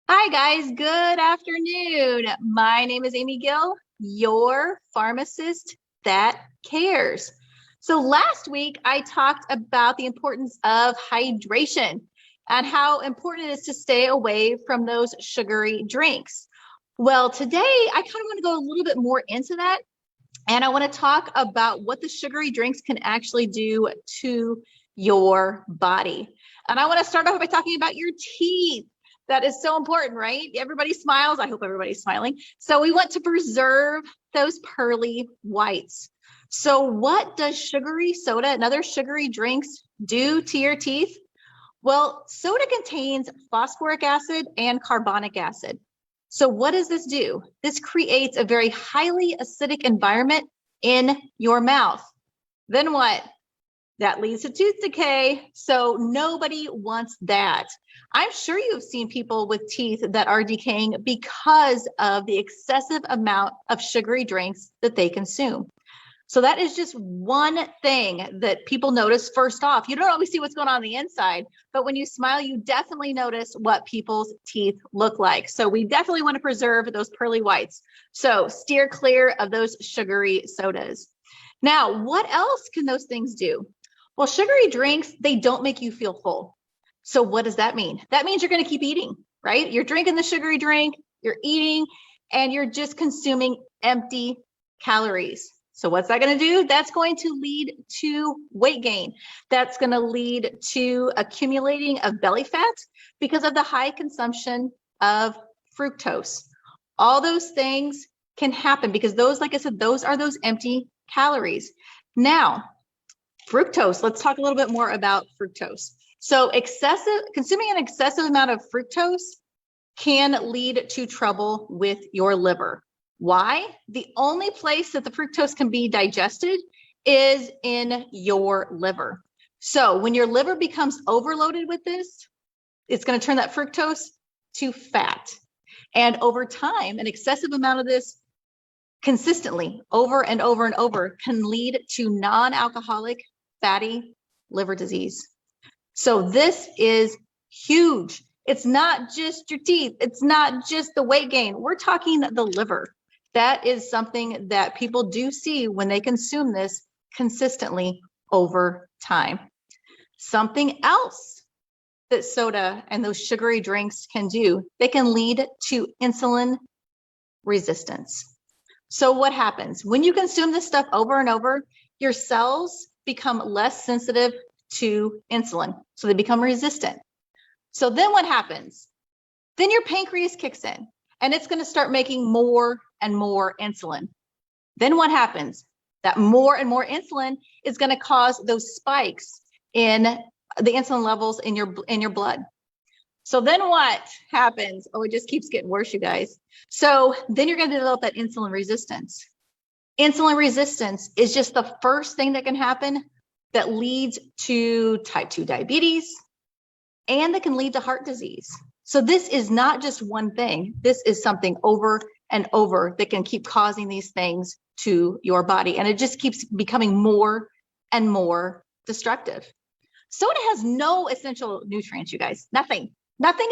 Hi, guys. Good afternoon. My name is Amy Gill, your pharmacist that cares. So, last week I talked about the importance of hydration and how important it is to stay away from those sugary drinks. Well, today I kind of want to go a little bit more into that. And I want to talk about what the sugary drinks can actually do to your body. And I want to start off by talking about your teeth. That is so important, right? Everybody smiles. I hope everybody's smiling. So we want to preserve those pearly whites. So what does sugary soda and other sugary drinks do to your teeth? Well, soda contains phosphoric acid and carbonic acid. So what does this do? This creates a very highly acidic environment in your mouth. Then what? That leads to tooth decay. So nobody wants that. I'm sure you've seen people with teeth that are decaying because of the excessive amount of sugary drinks that they consume. So that is just one thing that people notice first off. You don't always see what's going on the inside, but when you smile, you definitely notice what people's teeth look like. So we definitely want to preserve those pearly whites. So steer clear of those sugary sodas. Now, what else can those things do? Well, sugary drinks, they don't make you feel full. So what does that mean? That means you're going to keep eating, right? You're drinking the sugary drink, you're eating, and you're just consuming empty calories. So what's that going to do? That's going to lead to weight gain. That's going to lead to accumulating of belly fat because of the high consumption of fructose. All those things can happen because those, like I said, those are those empty calories. Now, fructose, let's talk a little bit more about fructose. So consuming an excessive amount of fructose can lead to trouble with your liver. Why? The only place that the fructose can be digested is in your liver. So when your liver becomes overloaded with this, it's going to turn that fructose to fat. And over time, an excessive amount of this consistently over and over and over can lead to non-alcoholic fatty liver disease. So this is huge. It's not just your teeth. It's not just the weight gain. We're talking the liver. That is something that people do see when they consume this consistently over time. Something else that soda and those sugary drinks can do, they can lead to insulin resistance. So what happens? When you consume this stuff over and over, your cells become less sensitive to insulin. So they become resistant. So then what happens? Then your pancreas kicks in and it's going to start making more and more insulin. Then what happens? That more and more insulin is going to cause those spikes in the insulin levels in your blood. So then what happens? Oh, it just keeps getting worse, you guys. So then you're going to develop that insulin resistance. Insulin resistance is just the first thing that can happen that leads to type 2 diabetes and that can lead to heart disease. So this is not just one thing. This is something over and over that can keep causing these things to your body. And it just keeps becoming more and more destructive. Soda has no essential nutrients, you guys. Nothing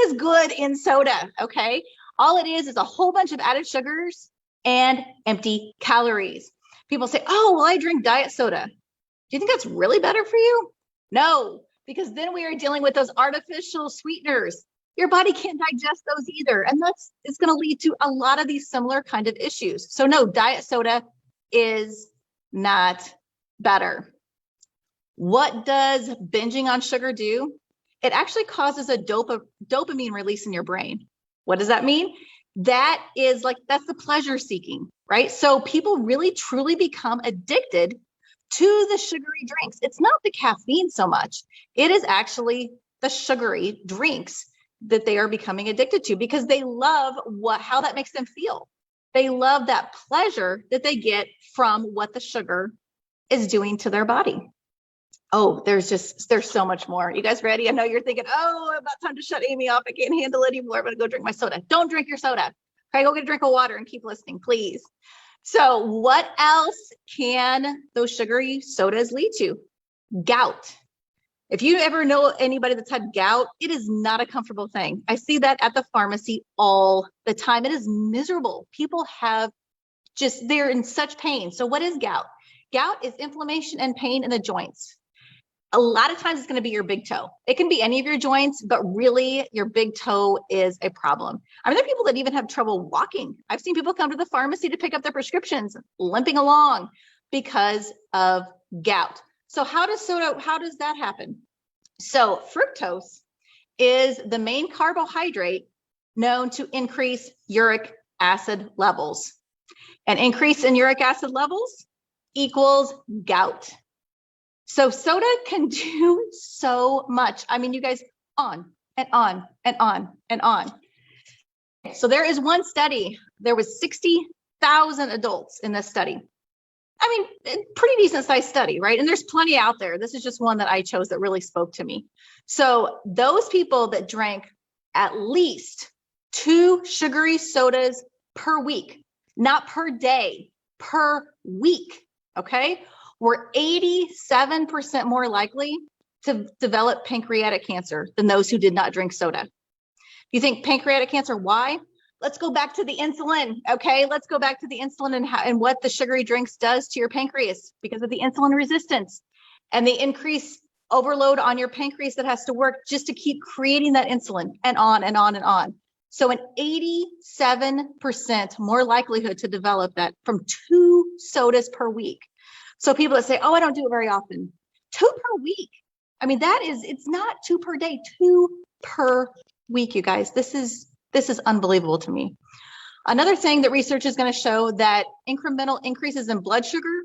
is good in soda, okay? All it is a whole bunch of added sugars and empty calories. People say, oh, well, I drink diet soda. Do you think that's really better for you? No, because then we are dealing with those artificial sweeteners. Your body can't digest those either. And it's going to lead to a lot of these similar kind of issues. So no, diet soda is not better. What does binging on sugar do? It actually causes a dopamine release in your brain. What does that mean? That's the pleasure seeking, right? So people really truly become addicted to the sugary drinks. It's not the caffeine so much. It is actually the sugary drinks that they are becoming addicted to because they love how that makes them feel. They love that pleasure that they get from what the sugar is doing to their body. Oh, there's so much more. You guys ready? I know you're thinking, oh, about time to shut Amy off. I can't handle it anymore. I'm going to go drink my soda. Don't drink your soda. Okay, go get a drink of water and keep listening, please. So what else can those sugary sodas lead to? Gout. If you ever know anybody that's had gout, it is not a comfortable thing. I see that at the pharmacy all the time. It is miserable. People they're in such pain. So what is gout? Gout is inflammation and pain in the joints. A lot of times it's going to be your big toe. It can be any of your joints, but really your big toe is a problem. I mean, there are people that even have trouble walking. I've seen people come to the pharmacy to pick up their prescriptions, limping along because of gout. So how does that happen? So fructose is the main carbohydrate known to increase uric acid levels. An increase in uric acid levels equals gout. So soda can do so much. I mean, you guys, on and on and on and on. So there is one study. There was 60,000 adults in this study. I mean, pretty decent sized study, right? And there's plenty out there. This is just one that I chose that really spoke to me. So those people that drank at least 2 sugary sodas per week, not per day, per week, okay, were 87% more likely to develop pancreatic cancer than those who did not drink soda. You think pancreatic cancer, why? Let's go back to the insulin, okay? Let's go back to the insulin and what the sugary drinks does to your pancreas because of the insulin resistance and the increased overload on your pancreas that has to work just to keep creating that insulin and on and on and on. So an 87% more likelihood to develop that from 2 sodas per week. So people that say, oh, I don't do it very often. 2 per week. I mean, it's not 2 per day, 2 per week, you guys. This is unbelievable to me. Another thing that research is going to show that incremental increases in blood sugar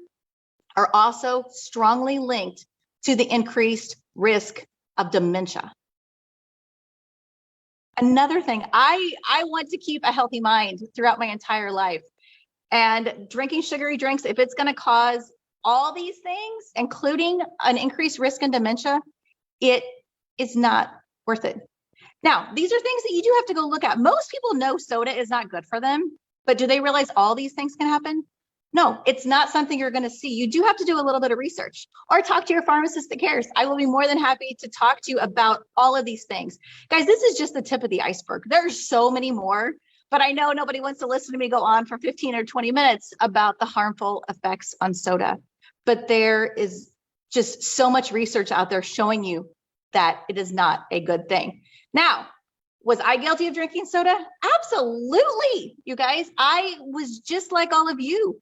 are also strongly linked to the increased risk of dementia. Another thing, I want to keep a healthy mind throughout my entire life. And drinking sugary drinks, if it's going to cause all these things, including an increased risk in dementia, it is not worth it. Now, these are things that you do have to go look at. Most people know soda is not good for them, but do they realize all these things can happen? No, it's not something you're going to see. You do have to do a little bit of research or talk to your pharmacist that cares. I will be more than happy to talk to you about all of these things. Guys, this is just the tip of the iceberg. There's so many more, but I know nobody wants to listen to me go on for 15 or 20 minutes about the harmful effects on soda. But there is just so much research out there showing you that it is not a good thing. Now, was I guilty of drinking soda? Absolutely, you guys. I was just like all of you.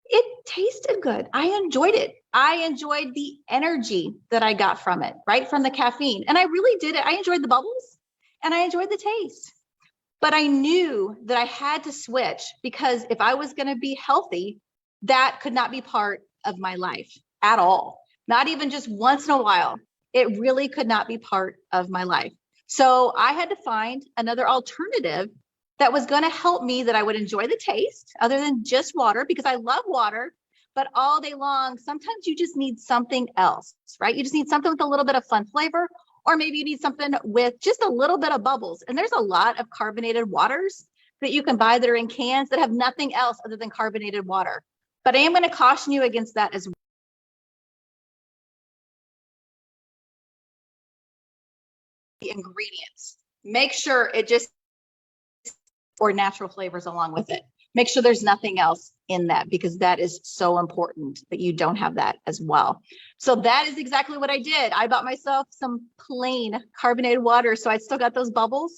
It tasted good. I enjoyed it. I enjoyed the energy that I got from it, right? From the caffeine. And I really did it. I enjoyed the bubbles and I enjoyed the taste. But I knew that I had to switch because if I was going to be healthy, that could not be part of my life at all. Not even just once in a while. It really could not be part of my life. So I had to find another alternative that was going to help me, that I would enjoy the taste other than just water, because I love water, but all day long, sometimes you just need something else, right? You just need something with a little bit of fun flavor, or maybe you need something with just a little bit of bubbles. And there's a lot of carbonated waters that you can buy that are in cans that have nothing else other than carbonated water. But I am going to caution you against that as well. The ingredients, make sure it just, or natural flavors along with it. Make sure there's nothing else in that, because that is so important that you don't have that as well. So that is exactly what I did. I bought myself some plain carbonated water, so I still got those bubbles.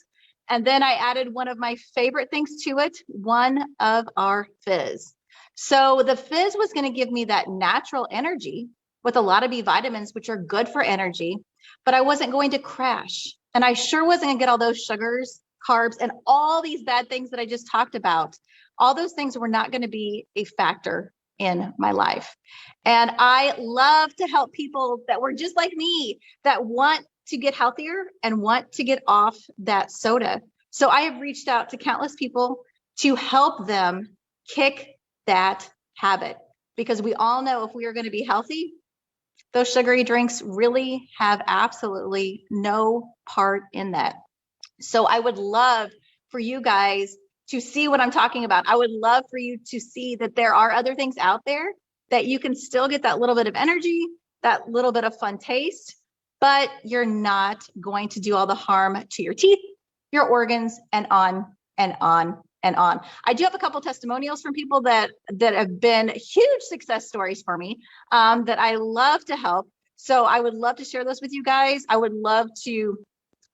And then I added one of my favorite things to it, one of our fizz. So the fizz was going to give me that natural energy with a lot of B vitamins, which are good for energy, but I wasn't going to crash. And I sure wasn't going to get all those sugars, carbs, and all these bad things that I just talked about. All those things were not going to be a factor in my life. And I love to help people that were just like me, that want to get healthier and want to get off that soda. So I have reached out to countless people to help them kick that habit, because we all know if we are going to be healthy, those sugary drinks really have absolutely no part in that. So I would love for you guys to see what I'm talking about. I would love for you to see that there are other things out there that you can still get that little bit of energy, that little bit of fun taste, but you're not going to do all the harm to your teeth, your organs, and on and on and on. I do have a couple testimonials from people that have been huge success stories for me, that I love to help. So I would love to share those with you guys. I would love to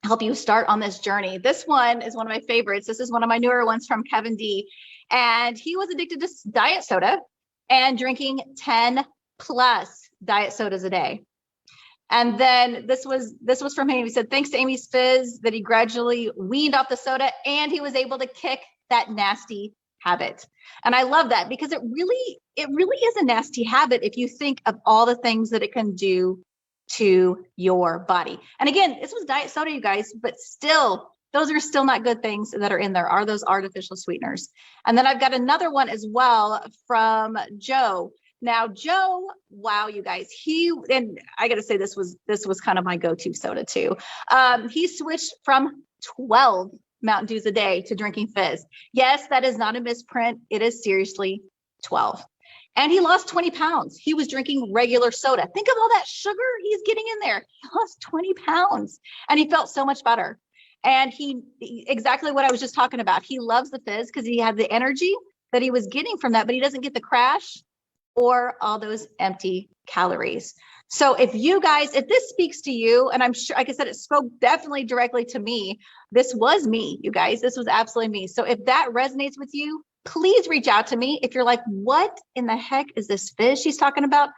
help you start on this journey. This one is one of my favorites. This is one of my newer ones from Kevin D. And he was addicted to diet soda and drinking 10 plus diet sodas a day. And then this was from him. He said, thanks to Amy's Fizz, that he gradually weaned off the soda and he was able to kick that nasty habit. And I love that because it really is a nasty habit if you think of all the things that it can do to your body. And again, this was diet soda, you guys, but still, those are still not good things that are in there, are those artificial sweeteners. And then I've got another one as well from Joe. Now, Joe, wow, you guys, and I got to say, this was kind of my go-to soda too. He switched from 12 Mountain Dews a day to drinking Fizz. Yes, that is not a misprint. It is seriously 12. And he lost 20 pounds. He was drinking regular soda. Think of all that sugar he's getting in there. He lost 20 pounds and he felt so much better. And exactly what I was just talking about. He loves the Fizz because he had the energy that he was getting from that, but he doesn't get the crash or all those empty calories. So if this speaks to you, and I'm sure, like I said, it spoke definitely directly to me. This was me, you guys. This was absolutely me. So if that resonates with you, please reach out to me. If you're like, what in the heck is this Fizz she's talking about?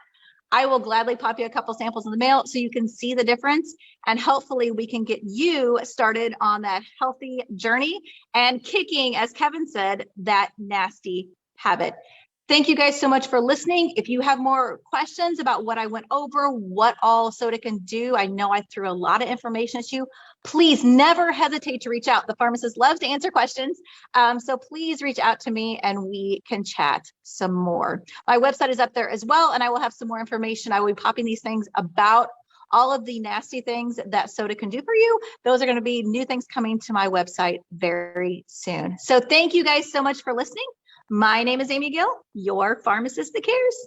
I will gladly pop you a couple samples in the mail so you can see the difference. And hopefully we can get you started on that healthy journey and kicking, as Kevin said, that nasty habit. Thank you guys so much for listening. If you have more questions about what I went over, what all soda can do, I know I threw a lot of information at you. Please never hesitate to reach out. The Pharmacist loves to answer questions. So please reach out to me and we can chat some more. My website is up there as well, and I will have some more information. I will be popping these things about all of the nasty things that soda can do for you. Those are going to be new things coming to my website very soon. So thank you guys so much for listening. My name is Amy Gill, your pharmacist that cares.